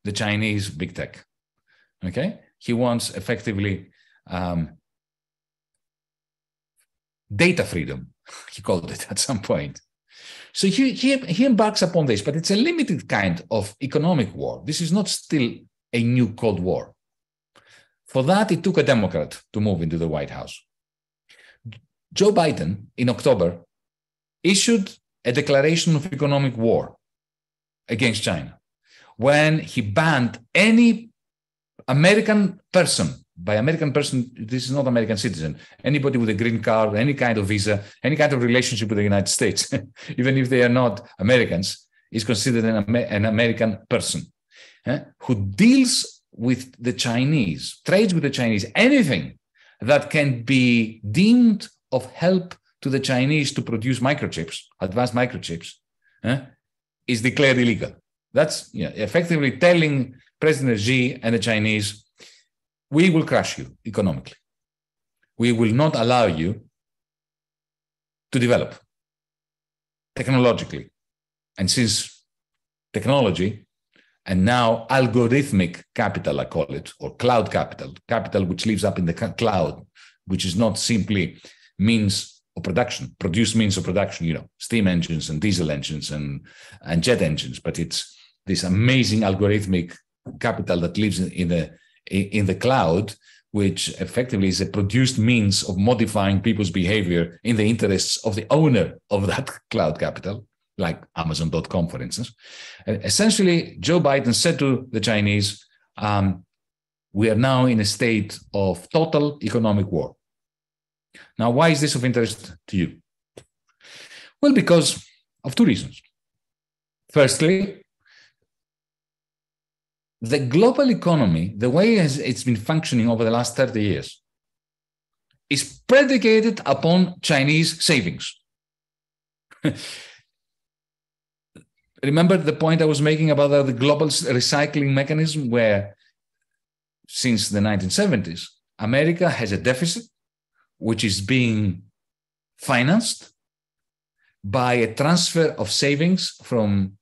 the Chinese big tech. Okay? He wants effectively data freedom, he called it at some point. So he embarks upon this, but it's a limited kind of economic war. This is not still a new Cold War. For that, it took a Democrat to move into the White House. Joe Biden, in October, issued a declaration of economic war against China when he banned any American person. By American person, this is not American citizen. Anybody with a green card, any kind of visa, any kind of relationship with the United States, even if they are not Americans, is considered an American person who deals with the Chinese, trades with the Chinese. Anything that can be deemed of help to the Chinese to produce microchips, advanced microchips, is declared illegal. That's effectively telling President Xi and the Chinese, we will crush you economically. We will not allow you to develop technologically. And since technology, and now algorithmic capital, I call it, or cloud capital, capital which lives up in the cloud, which is not simply means of production, produced means of production, steam engines and diesel engines and jet engines, but it's this amazing algorithmic capital that lives in the cloud, which effectively is a produced means of modifying people's behavior in the interests of the owner of that cloud capital, like Amazon.com, for instance. Essentially, Joe Biden said to the Chinese, we are now in a state of total economic war. Now, why is this of interest to you? Well, because of two reasons. Firstly, the global economy, the way it's been functioning over the last 30 years, is predicated upon Chinese savings. remember the point I was making about the global recycling mechanism, where since the 1970s, America has a deficit which is being financed by a transfer of savings from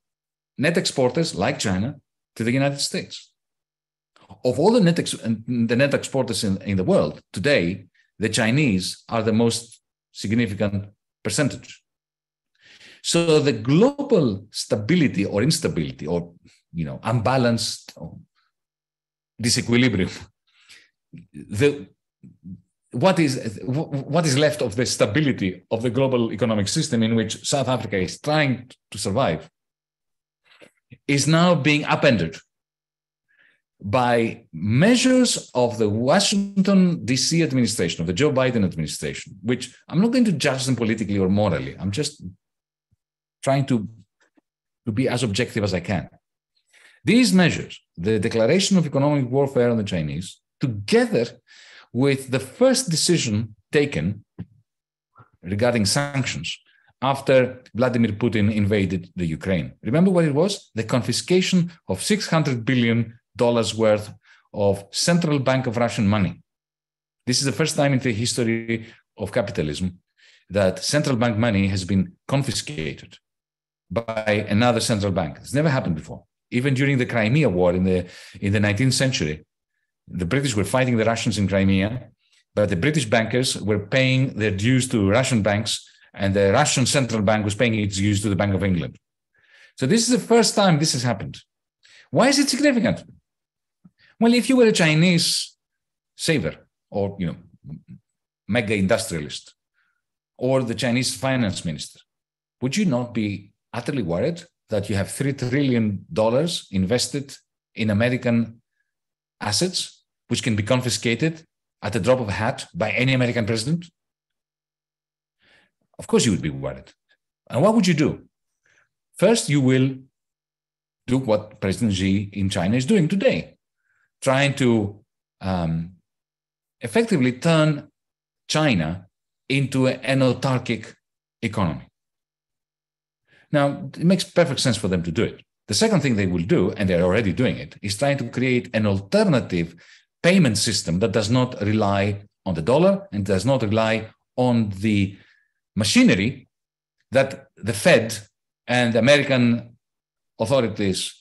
net exporters like China to the United States. Of all the net exporters in the world today, the Chinese are the most significant percentage. So the global stability or instability or unbalanced disequilibrium, what is left of the stability of the global economic system in which South Africa is trying to survive is now being upended by measures of the Washington, D.C. administration, of the Joe Biden administration, which I'm not going to judge them politically or morally. I'm just trying to be as objective as I can. These measures, the declaration of economic warfare on the Chinese, together with the first decision taken regarding sanctions after Vladimir Putin invaded the Ukraine. Remember what it was? The confiscation of $600 billion worth of Central Bank of Russian money. This is the first time in the history of capitalism that central bank money has been confiscated by another central bank. It's never happened before. Even during the Crimea War in the 19th century, the British were fighting the Russians in Crimea, but the British bankers were paying their dues to Russian banks, and the Russian central bank was paying its dues to the Bank of England. So this is the first time this has happened. Why is it significant? Well, if you were a Chinese saver or mega industrialist or the Chinese finance minister, would you not be utterly worried that you have $3 trillion invested in American assets, which can be confiscated at the drop of a hat by any American president? Of course you would be worried. And what would you do? First, you will do what President Xi in China is doing today, trying to effectively turn China into an autarkic economy. Now, it makes perfect sense for them to do it. The second thing they will do, and they're already doing it, is trying to create an alternative payment system that does not rely on the dollar and does not rely on the machinery that the Fed and American authorities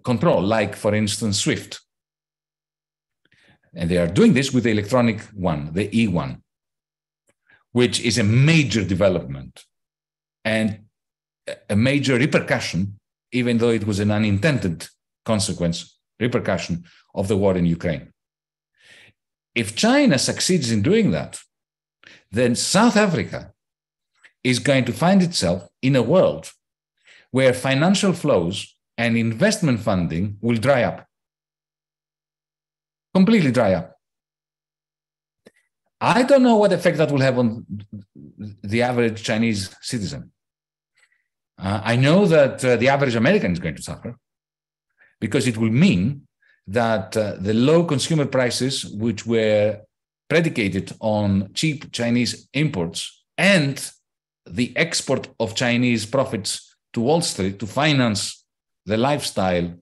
control, like, for instance, SWIFT. And they are doing this with the electronic one, the E1, which is a major development and a major repercussion, even though it was an unintended repercussion of the war in Ukraine. If China succeeds in doing that, then South Africa is going to find itself in a world where financial flows and investment funding will dry up. Completely dry up. I don't know what effect that will have on the average Chinese citizen. I know that the average American is going to suffer because it will mean that the low consumer prices, which were predicated on cheap Chinese imports and the export of Chinese profits to Wall Street to finance the lifestyle,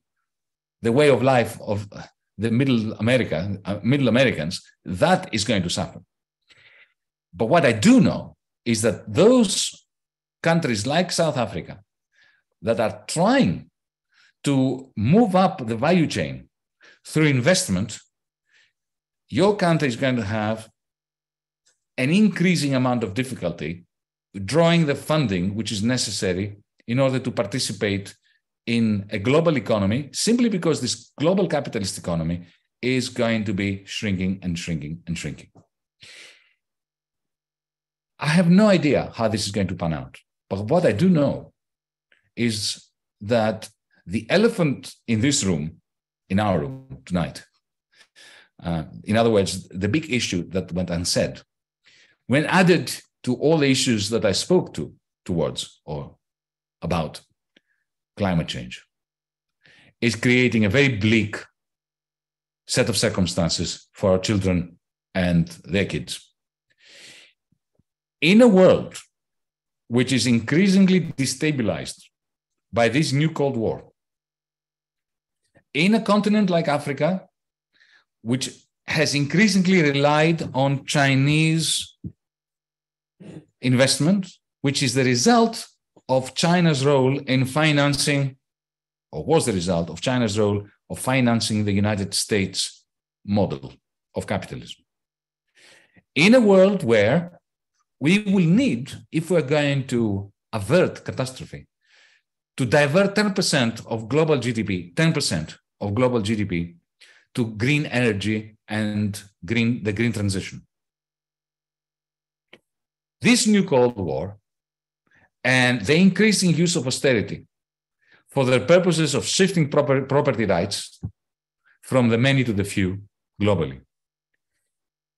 the way of life of the middle Americans, that is going to suffer. But what I do know is that those countries like South Africa that are trying to move up the value chain through investment, your country is going to have an increasing amount of difficulty drawing the funding which is necessary in order to participate in a global economy, simply because this global capitalist economy is going to be shrinking and shrinking and shrinking. I have no idea how this is going to pan out. But what I do know is that the elephant in this room, in our room tonight, in other words, the big issue that went unsaid, when added to all the issues that I spoke towards or about climate change, is creating a very bleak set of circumstances for our children and their kids. In a world which is increasingly destabilized by this new Cold War. In a continent like Africa, which has increasingly relied on Chinese investment, which is the result of China's role in financing, or was the result of China's role of financing the United States model of capitalism. In a world where we will need, if we're going to avert catastrophe, to divert 10% of global GDP, 10% of global GDP to green energy and the green transition. This new Cold War and the increasing use of austerity for the purposes of shifting property rights from the many to the few globally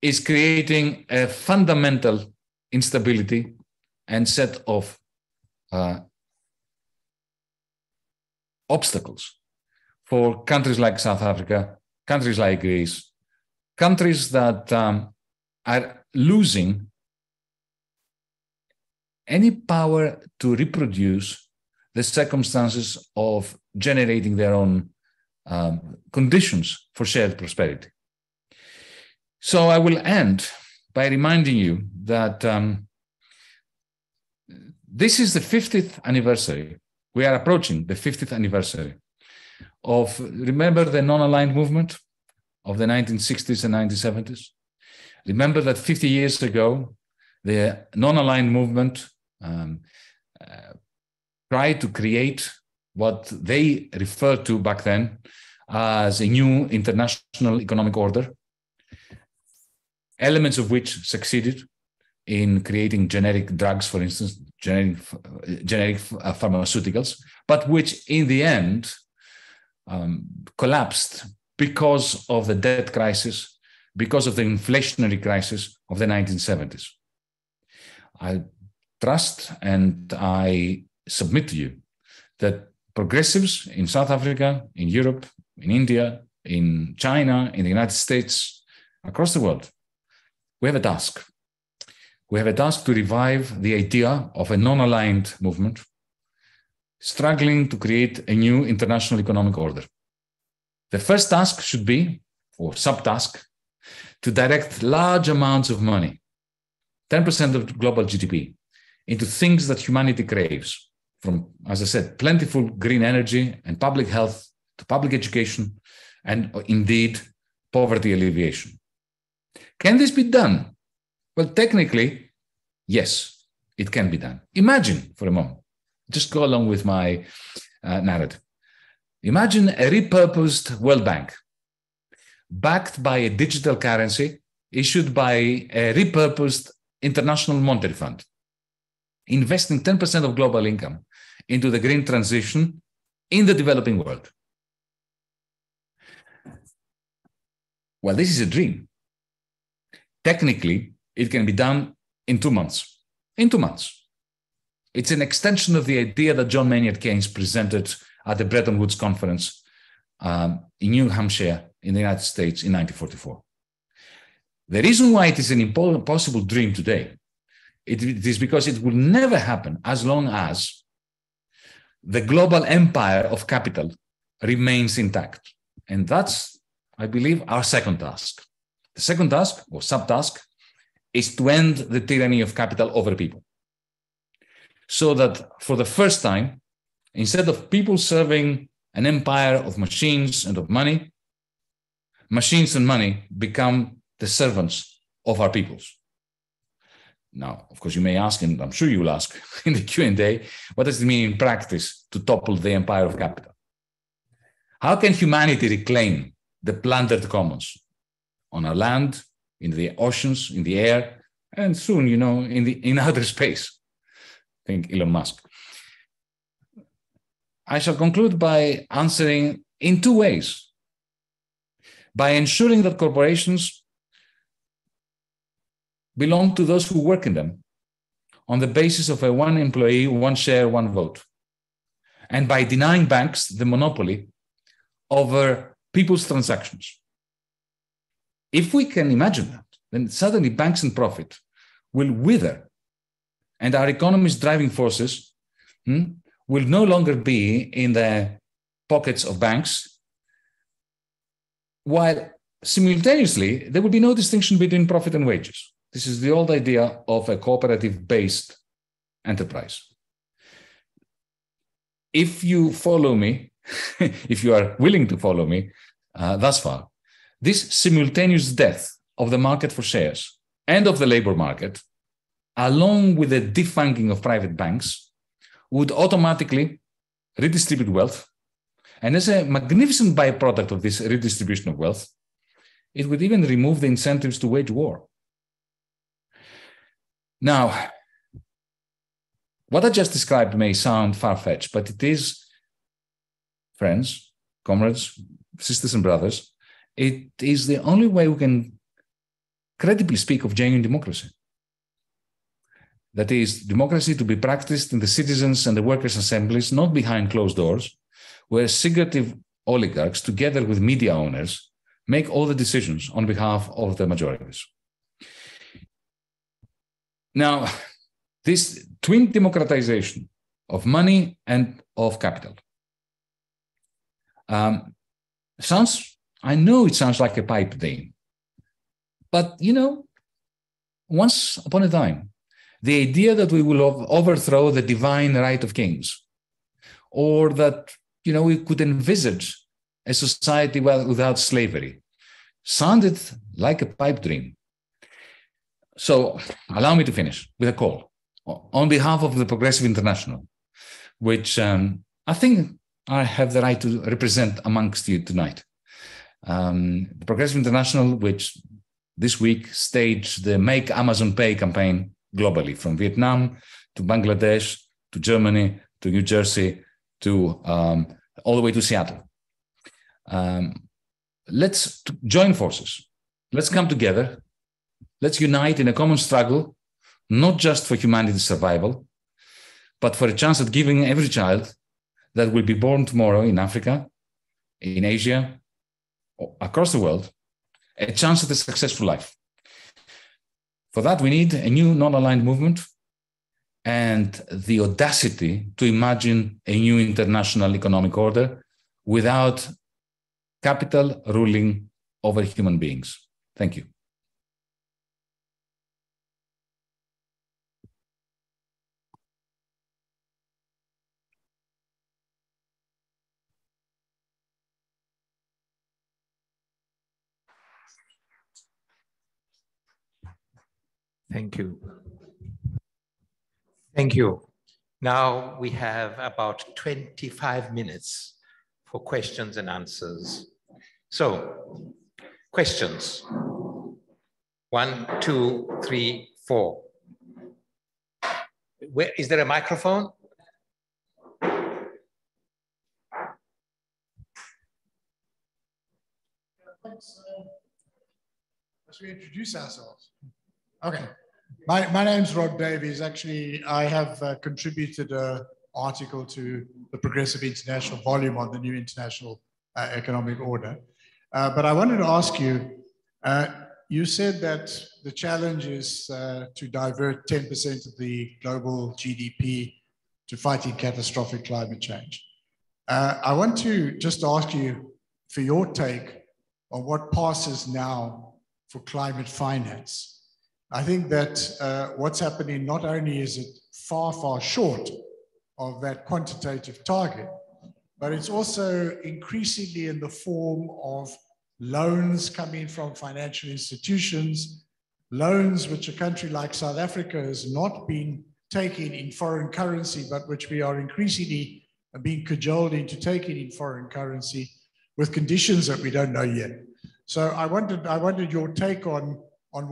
is creating a fundamental instability and set of obstacles for countries like South Africa, countries like Greece, countries that are losing any power to reproduce the circumstances of generating their own conditions for shared prosperity. So I will end by reminding you that this is the 50th anniversary. We are approaching the 50th anniversary of, remember the non-aligned movement of the 1960s and 1970s? Remember that 50 years ago, the non-aligned movement tried to create what they referred to back then as a new international economic order, elements of which succeeded in creating generic drugs, for instance, generic pharmaceuticals, but which in the end collapsed because of the debt crisis, because of the inflationary crisis of the 1970s. I trust and I submit to you that progressives in South Africa, in Europe, in India, in China, in the United States, across the world, we have a task. We have a task to revive the idea of a non-aligned movement, struggling to create a new international economic order. The first task should be, or subtask, to direct large amounts of money, 10% of global GDP, into things that humanity craves, from, as I said, plentiful green energy and public health to public education, and indeed, poverty alleviation. Can this be done? Well, technically, yes, it can be done. Imagine for a moment, just go along with my narrative. Imagine a repurposed World Bank, backed by a digital currency issued by a repurposed International Monetary Fund, investing 10% of global income into the green transition in the developing world. Well, this is a dream. Technically, it can be done in 2 months. In 2 months. It's an extension of the idea that John Maynard Keynes presented at the Bretton Woods Conference in New Hampshire in the United States in 1944. The reason why it is an impossible dream today, it is because it will never happen as long as the global empire of capital remains intact. And that's, I believe, our second task. The second task, or subtask, is to end the tyranny of capital over people. So that for the first time, instead of people serving an empire of machines and of money, machines and money become the servants of our peoples. Now, of course, you may ask, and I'm sure you will ask in the Q&A, what does it mean in practice to topple the empire of capital? How can humanity reclaim the plundered commons on our land, in the oceans, in the air, and soon, in outer space? Think Elon Musk. I shall conclude by answering in 2 ways. By ensuring that corporations belong to those who work in them on the basis of a 1 employee, 1 share, 1 vote. And by denying banks the monopoly over people's transactions. If we can imagine that, then suddenly banks and profit will wither, and our economy's driving forces will no longer be in the pockets of banks, while simultaneously, there will be no distinction between profit and wages. This is the old idea of a cooperative-based enterprise. If you follow me, if you are willing to follow me thus far, this simultaneous death of the market for shares and of the labor market, along with the defunking of private banks, would automatically redistribute wealth. And as a magnificent byproduct of this redistribution of wealth, it would even remove the incentives to wage war. Now, what I just described may sound far-fetched, but it is, friends, comrades, sisters and brothers, it is the only way we can credibly speak of genuine democracy. That is, democracy to be practiced in the citizens and the workers' assemblies, not behind closed doors, where secretive oligarchs, together with media owners, make all the decisions on behalf of the majorities. Now, this twin democratization of money and of capital I know it sounds like a pipe dream, but once upon a time, the idea that we will overthrow the divine right of kings, or that we could envisage a society without slavery, sounded like a pipe dream. So allow me to finish with a call on behalf of the Progressive International, which I think I have the right to represent amongst you tonight. The Progressive International, which this week staged the Make Amazon Pay campaign globally, from Vietnam to Bangladesh to Germany to New Jersey to all the way to Seattle. Let's join forces. Let's come together. Let's unite in a common struggle, not just for humanity's survival, but for a chance at giving every child that will be born tomorrow in Africa, in Asia, across the world, a chance at a successful life. For that, we need a new non-aligned movement and the audacity to imagine a new international economic order without capital ruling over human beings. Thank you. Thank you. Thank you. Now we have about 25 minutes for questions and answers. So, questions. 1, 2, 3, 4. Where, is there a microphone? Let's reintroduce ourselves. Okay. My name's Rod Davies. Actually, I have contributed an article to the Progressive International volume on the new international economic order. But I wanted to ask you, you said that the challenge is to divert 10% of the global GDP to fighting catastrophic climate change. I want to just ask you for your take on what passes now for climate finance. I think that what's happening, not only is it far, far short of that quantitative target, but it's also increasingly in the form of loans coming from financial institutions, loans which a country like South Africa has not been taking in foreign currency, but which we are increasingly being cajoled into taking in foreign currency with conditions that we don't know yet. So I wanted your take on what